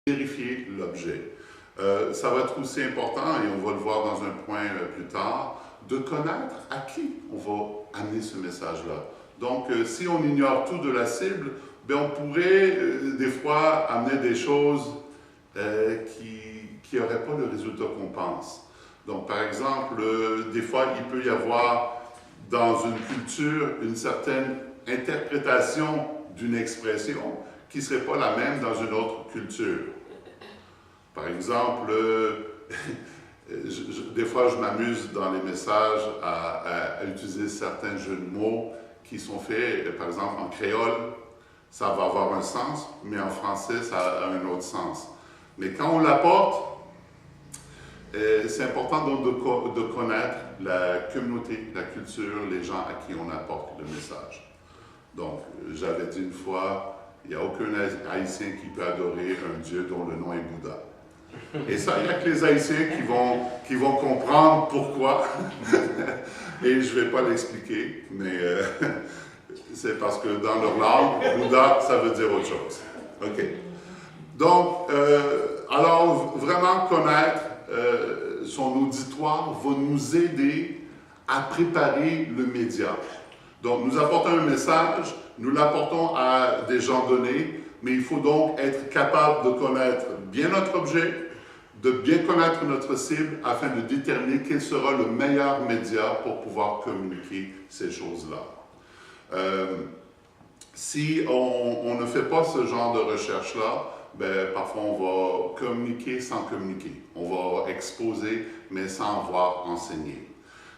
vérifier l'objet. Ça va être aussi important, et on va le voir dans un point plus tard, de connaître à qui on va amener ce message-là. Donc, si on ignore tout de la cible, bien, on pourrait des fois amener des choses qui n'auraient pas le résultat qu'on pense. Donc, par exemple, des fois, il peut y avoir dans une culture une certaine interprétation d'une expression qui ne serait pas la même dans une autre culture. Par exemple, des fois, je m'amuse dans les messages à utiliser certains jeux de mots qui sont faits, par exemple, en créole, ça va avoir un sens, mais en français, ça a un autre sens. Mais quand on l'apporte, c'est important donc de connaître la communauté, la culture, les gens à qui on apporte le message. Donc, j'avais dit une fois, il n'y a aucun Haïtien qui peut adorer un Dieu dont le nom est Bouddha. Et ça, il n'y a que les Haïtiens qui vont comprendre pourquoi. Et je ne vais pas l'expliquer, mais c'est parce que dans leur langue, Bouddha, ça veut dire autre chose. OK. Donc, alors, vraiment connaître son auditoire va nous aider à préparer le média. Donc, nous apportons un message, nous l'apportons à des gens donnés, mais il faut donc être capable de connaître bien notre objet, de bien connaître notre cible afin de déterminer quel sera le meilleur média pour pouvoir communiquer ces choses-là. Si on ne fait pas ce genre de recherche-là, ben, parfois on va communiquer sans communiquer. On va exposer, mais sans avoir enseigné.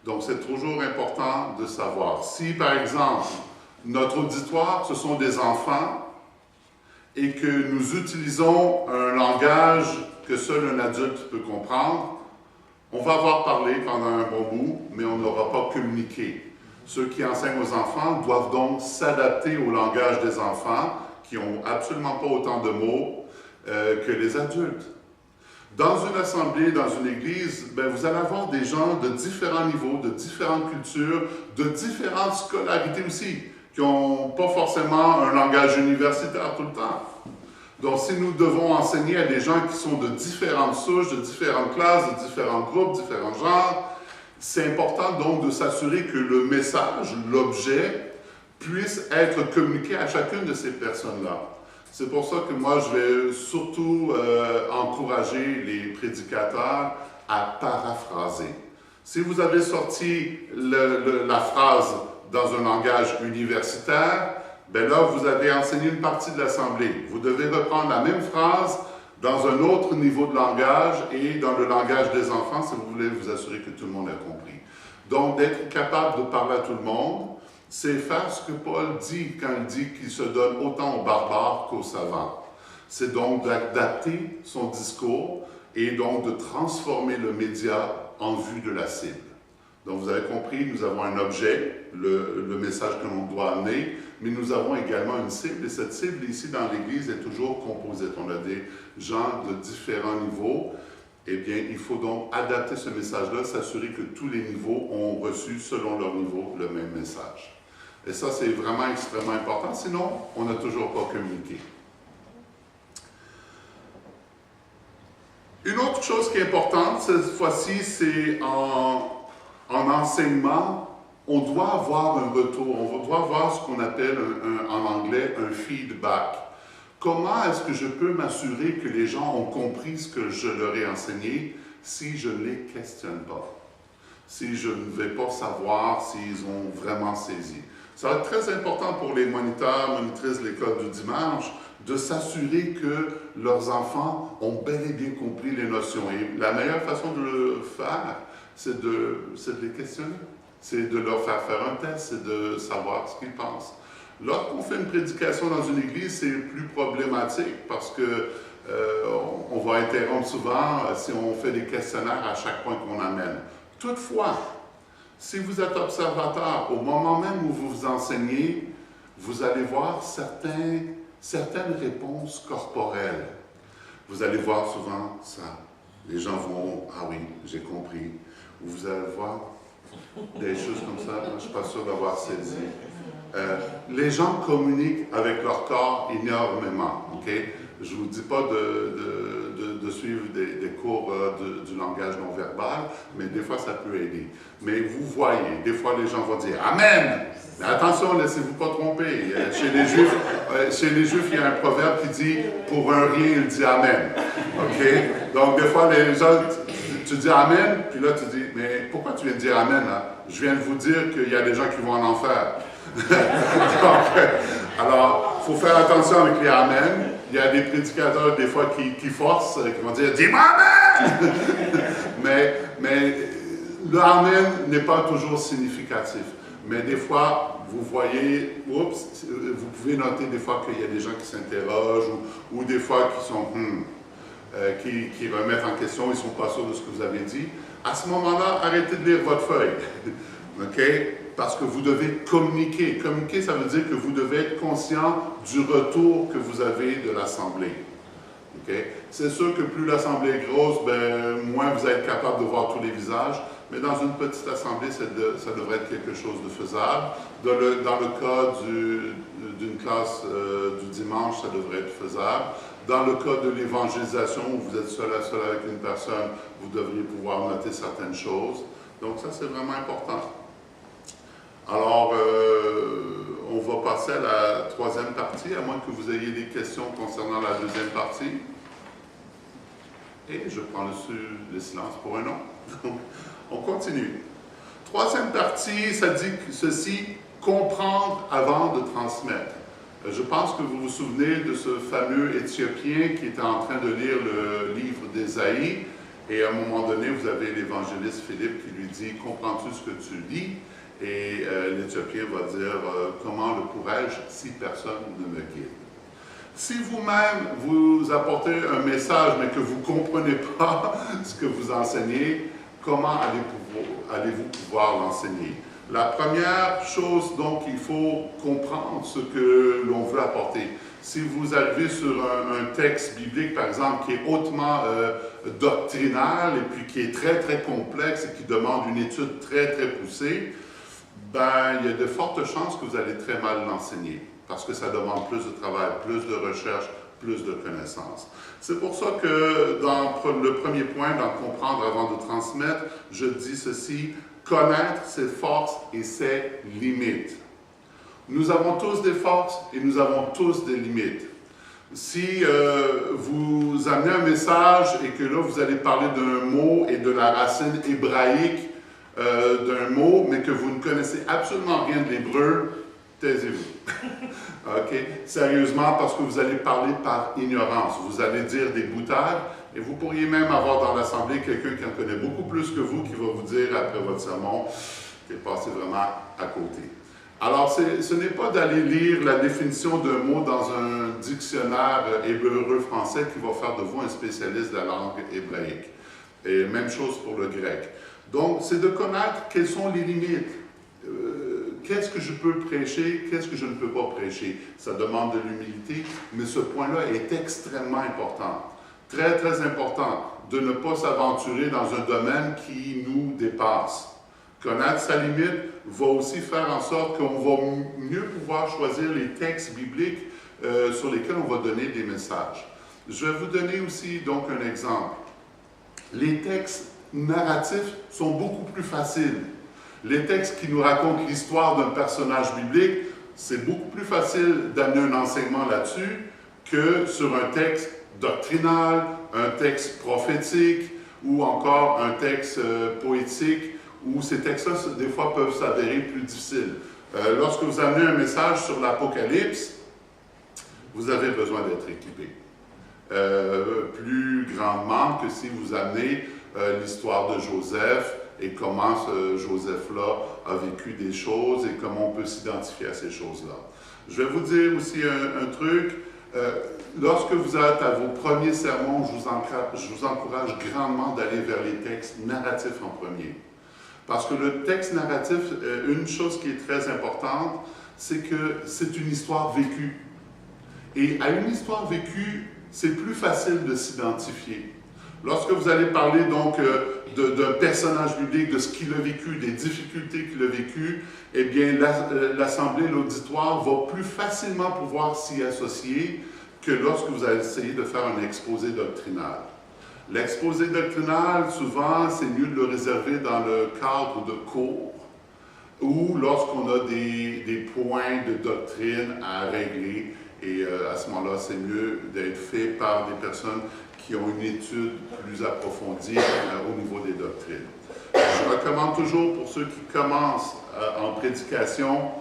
Donc c'est toujours important de savoir. Si par exemple, notre auditoire, ce sont des enfants, et que nous utilisons un langage que seul un adulte peut comprendre, on va avoir parlé pendant un bon bout, mais on n'aura pas communiqué. Ceux qui enseignent aux enfants doivent donc s'adapter au langage des enfants, qui n'ont absolument pas autant de mots que les adultes. Dans une assemblée, dans une église, ben, vous allez avoir des gens de différents niveaux, de différentes cultures, de différentes scolarités aussi, qui n'ont pas forcément un langage universitaire tout le temps. Donc, si nous devons enseigner à des gens qui sont de différentes souches, de différentes classes, de différents groupes, différents genres, c'est important donc de s'assurer que le message, l'objet, puisse être communiqué à chacune de ces personnes-là. C'est pour ça que moi, je vais surtout encourager les prédicateurs à paraphraser. Si vous avez sorti la phrase dans un langage universitaire, bien là, vous avez enseigné une partie de l'Assemblée. Vous devez reprendre la même phrase dans un autre niveau de langage et dans le langage des enfants si vous voulez vous assurer que tout le monde a compris. Donc, d'être capable de parler à tout le monde, c'est faire ce que Paul dit quand il dit qu'il se donne autant aux barbares qu'aux savants. C'est donc d'adapter son discours et donc de transformer le média en vue de la cible. Donc, vous avez compris, nous avons un objet, le message que l'on doit amener, mais nous avons également une cible, et cette cible ici dans l'Église est toujours composite. On a des gens de différents niveaux. Eh bien, il faut donc adapter ce message-là, s'assurer que tous les niveaux ont reçu, selon leur niveau, le même message. Et ça, c'est vraiment extrêmement important, sinon, on n'a toujours pas communiqué. Une autre chose qui est importante, cette fois-ci, c'est en enseignement, on doit avoir un retour, on doit avoir ce qu'on appelle en anglais un feedback. Comment est-ce que je peux m'assurer que les gens ont compris ce que je leur ai enseigné si je ne les questionne pas? Si je ne vais pas savoir s'ils ont vraiment saisi. Ça va être très important pour les moniteurs, monitrices de l'école du dimanche, de s'assurer que leurs enfants ont bel et bien compris les notions. Et la meilleure façon de le faire, c'est de les questionner. C'est de leur faire un test, c'est de savoir ce qu'ils pensent. Lorsqu'on fait une prédication dans une église, c'est plus problématique parce que on va interrompre souvent si on fait des questionnaires à chaque point qu'on amène. Toutefois, si vous êtes observateur, au moment même où vous vous enseignez, vous allez voir certaines réponses corporelles. Vous allez voir souvent ça. Les gens vont, ah oui, j'ai compris. Ou vous allez voir des choses comme ça, je ne suis pas sûr d'avoir saisi. Les gens communiquent avec leur corps énormément. Okay? Je ne vous dis pas de suivre des cours du langage non verbal, mais des fois ça peut aider. Mais vous voyez, des fois les gens vont dire « Amen ». Mais attention, laissez-vous pas tromper. Chez les Juifs, il y a un proverbe qui dit « Pour un rien, il dit Amen ». OK? Donc des fois, les gens, tu dis Amen, puis là tu dis « Mais pourquoi tu viens de dire Amen hein? Je viens de vous dire qu'il y a des gens qui vont en enfer. » Donc, alors, il faut faire attention avec les Amen. Il y a des prédicateurs, des fois, qui forcent, qui vont dire « Dis-moi Amen! » mais le Amen n'est pas toujours significatif. Mais des fois, vous voyez, vous pouvez noter des fois qu'il y a des gens qui s'interrogent ou des fois qui sont qui remettent en question, ils ne sont pas sûrs de ce que vous avez dit. À ce moment-là, arrêtez de lire votre feuille. OK? Parce que vous devez communiquer. Communiquer, ça veut dire que vous devez être conscient du retour que vous avez de l'Assemblée. Okay? C'est sûr que plus l'Assemblée est grosse, moins vous êtes capable de voir tous les visages, mais dans une petite Assemblée, ça devrait être quelque chose de faisable. Dans le cas d'une classe du dimanche, ça devrait être faisable. Dans le cas de l'évangélisation, où vous êtes seul à seul avec une personne, vous devriez pouvoir noter certaines choses. Donc ça, c'est vraiment important. Alors, on va passer à la troisième partie, à moins que vous ayez des questions concernant la deuxième partie. Et je prends le silence pour un non. On continue. Troisième partie, ça dit ceci, comprendre avant de transmettre. Je pense que vous vous souvenez de ce fameux Éthiopien qui était en train de lire le livre d'Ésaïe, et à un moment donné, vous avez l'évangéliste Philippe qui lui dit « Comprends-tu ce que tu lis ?» Et l'Éthiopien va dire « Comment le pourrais-je si personne ne me guide ?» Si vous-même, vous apportez un message, mais que vous ne comprenez pas ce que vous enseignez, comment allez-vous pouvoir l'enseigner? La première chose, donc, il faut comprendre ce que l'on veut apporter. Si vous arrivez sur un texte biblique, par exemple, qui est hautement doctrinal et puis qui est très, très complexe et qui demande une étude très, très poussée, il y a de fortes chances que vous allez très mal l'enseigner parce que ça demande plus de travail, plus de recherche, plus de connaissances. C'est pour ça que dans le premier point, dans comprendre avant de transmettre, je dis ceci, connaître ses forces et ses limites. Nous avons tous des forces et nous avons tous des limites. Si vous amenez un message et que là vous allez parler d'un mot et de la racine hébraïque d'un mot, mais que vous ne connaissez absolument rien de l'hébreu, taisez-vous. OK? Sérieusement, parce que vous allez parler par ignorance. Vous allez dire des boutades et vous pourriez même avoir dans l'Assemblée quelqu'un qui en connaît beaucoup plus que vous qui va vous dire après votre sermon qu'il est passé vraiment à côté. Alors, ce n'est pas d'aller lire la définition d'un mot dans un dictionnaire hébreu-français qui va faire de vous un spécialiste de la langue hébraïque. Et même chose pour le grec. Donc, c'est de connaître quelles sont les limites. Qu'est-ce que je peux prêcher, qu'est-ce que je ne peux pas prêcher. Ça demande de l'humilité, mais ce point-là est extrêmement important. Très, très important de ne pas s'aventurer dans un domaine qui nous dépasse. Connaître sa limite va aussi faire en sorte qu'on va mieux pouvoir choisir les textes bibliques sur lesquels on va donner des messages. Je vais vous donner aussi donc un exemple. Les textes narratifs sont beaucoup plus faciles. Les textes qui nous racontent l'histoire d'un personnage biblique, c'est beaucoup plus facile d'amener un enseignement là-dessus que sur un texte doctrinal, un texte prophétique ou encore un texte poétique où ces textes-là, des fois, peuvent s'avérer plus difficiles. Lorsque vous amenez un message sur l'Apocalypse, vous avez besoin d'être équipé. Plus grandement que si vous amenez l'histoire de Joseph et comment ce Joseph-là a vécu des choses et comment on peut s'identifier à ces choses-là. Je vais vous dire aussi un truc. Lorsque vous êtes à vos premiers sermons, je vous encourage grandement d'aller vers les textes narratifs en premier. Parce que le texte narratif, une chose qui est très importante, c'est que c'est une histoire vécue. Et à une histoire vécue, c'est plus facile de s'identifier. Lorsque vous allez parler donc d'un personnage biblique, de ce qu'il a vécu, des difficultés qu'il a vécues, eh bien l'assemblée, l'auditoire va plus facilement pouvoir s'y associer que lorsque vous allez essayer de faire un exposé doctrinal. L'exposé doctrinal, souvent, c'est mieux de le réserver dans le cadre de cours ou lorsqu'on a des points de doctrine à régler. Et à ce moment-là, c'est mieux d'être fait par des personnes qui ont une étude plus approfondie au niveau des doctrines. Je recommande toujours pour ceux qui commencent en prédication,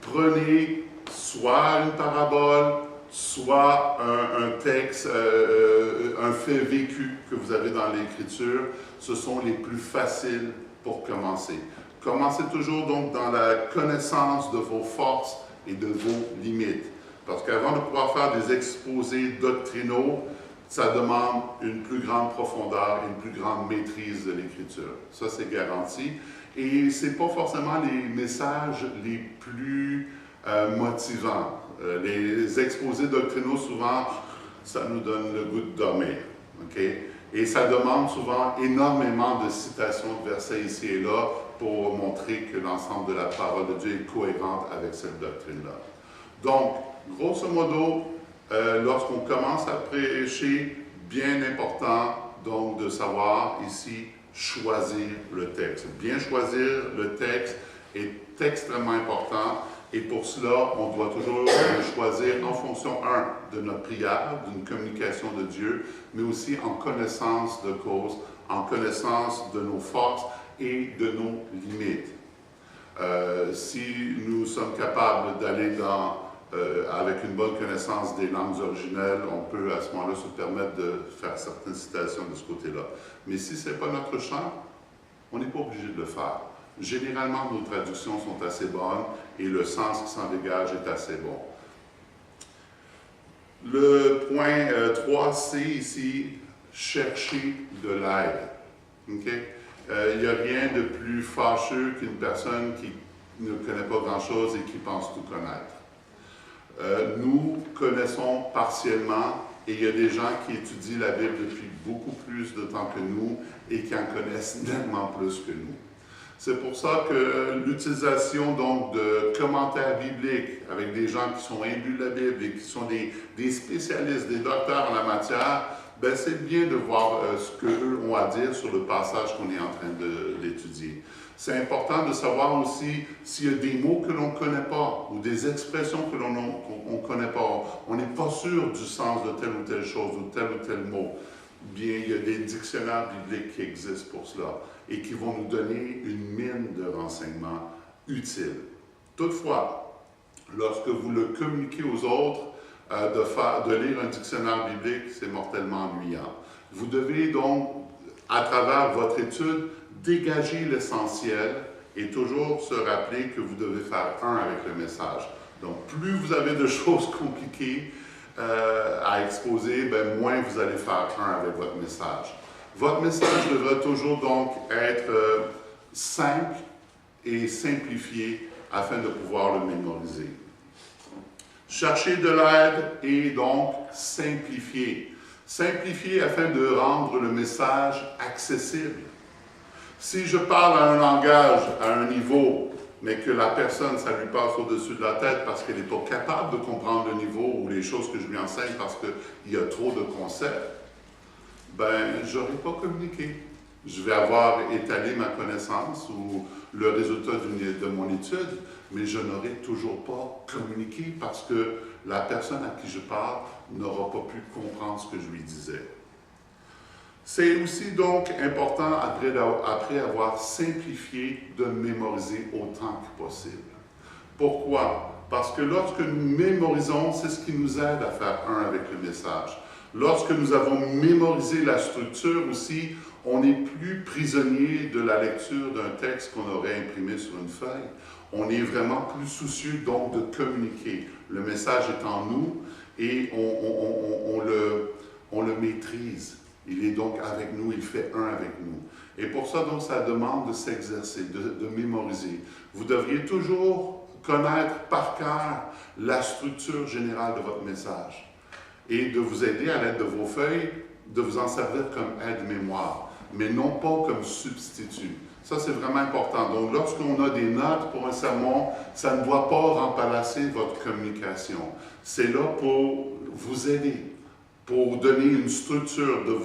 prenez soit une parabole, soit un texte, un fait vécu que vous avez dans l'Écriture. Ce sont les plus faciles pour commencer. Commencez toujours donc dans la connaissance de vos forces et de vos limites. Parce qu'avant de pouvoir faire des exposés doctrinaux, ça demande une plus grande profondeur et une plus grande maîtrise de l'Écriture. Ça, c'est garanti. Et ce n'est pas forcément les messages les plus motivants. Les exposés doctrinaux, souvent, ça nous donne le goût de dormir. Okay? Et ça demande souvent énormément de citations de versets ici et là pour montrer que l'ensemble de la parole de Dieu est cohérente avec cette doctrine-là. Donc, grosso modo, lorsqu'on commence à prêcher, bien important donc de savoir ici choisir le texte. Bien choisir le texte est extrêmement important et pour cela, on doit toujours le choisir en fonction, de notre prière, d'une communication de Dieu, mais aussi en connaissance de cause, en connaissance de nos forces et de nos limites. Si nous sommes capables d'aller avec une bonne connaissance des langues originelles, on peut à ce moment-là se permettre de faire certaines citations de ce côté-là. Mais si ce n'est pas notre champ, on n'est pas obligé de le faire. Généralement, nos traductions sont assez bonnes et le sens qui s'en dégage est assez bon. Le point 3, c'est ici, chercher de l'aide. Okay? Il n'y a rien de plus fâcheux qu'une personne qui ne connaît pas grand-chose et qui pense tout connaître. Nous connaissons partiellement et il y a des gens qui étudient la Bible depuis beaucoup plus de temps que nous et qui en connaissent nettement plus que nous. C'est pour ça que l'utilisation donc de commentaires bibliques avec des gens qui sont imbus de la Bible et qui sont des spécialistes, des docteurs en la matière, ben c'est bien de voir ce qu'eux ont à dire sur le passage qu'on est en train d'étudier. C'est important de savoir aussi s'il y a des mots que l'on ne connaît pas ou des expressions que l'on ne connaît pas. On n'est pas sûr du sens de telle ou telle chose ou tel mot. Bien, il y a des dictionnaires bibliques qui existent pour cela et qui vont nous donner une mine de renseignements utiles. Toutefois, lorsque vous le communiquez aux autres, de lire un dictionnaire biblique, c'est mortellement ennuyant. Vous devez donc, à travers votre étude, dégager l'essentiel et toujours se rappeler que vous devez faire un avec le message. Donc, plus vous avez de choses compliquées à exposer, ben, moins vous allez faire un avec votre message. Votre message devrait toujours donc être simple et simplifié afin de pouvoir le mémoriser. Chercher de l'aide et donc simplifier. Simplifier afin de rendre le message accessible. Si je parle à un langage, à un niveau, mais que la personne, ça lui passe au-dessus de la tête parce qu'elle n'est pas capable de comprendre le niveau ou les choses que je lui enseigne parce qu'il y a trop de concepts, ben, je n'aurai pas communiqué. Je vais avoir étalé ma connaissance ou le résultat de mon étude, mais je n'aurai toujours pas communiqué parce que la personne à qui je parle n'aura pas pu comprendre ce que je lui disais. C'est aussi donc important, après avoir simplifié, de mémoriser autant que possible. Pourquoi? Parce que lorsque nous mémorisons, c'est ce qui nous aide à faire un avec le message. Lorsque nous avons mémorisé la structure aussi, on n'est plus prisonnier de la lecture d'un texte qu'on aurait imprimé sur une feuille. On est vraiment plus soucieux donc de communiquer. Le message est en nous et on le maîtrise. Il est donc avec nous, il fait un avec nous. Et pour ça, donc, ça demande de s'exercer, de mémoriser. Vous devriez toujours connaître par cœur la structure générale de votre message et de vous aider à l'aide de vos feuilles, de vous en servir comme aide-mémoire, mais non pas comme substitut. Ça, c'est vraiment important. Donc, lorsqu'on a des notes pour un sermon, ça ne doit pas remplacer votre communication. C'est là pour vous aider, pour vous donner une structure, de vous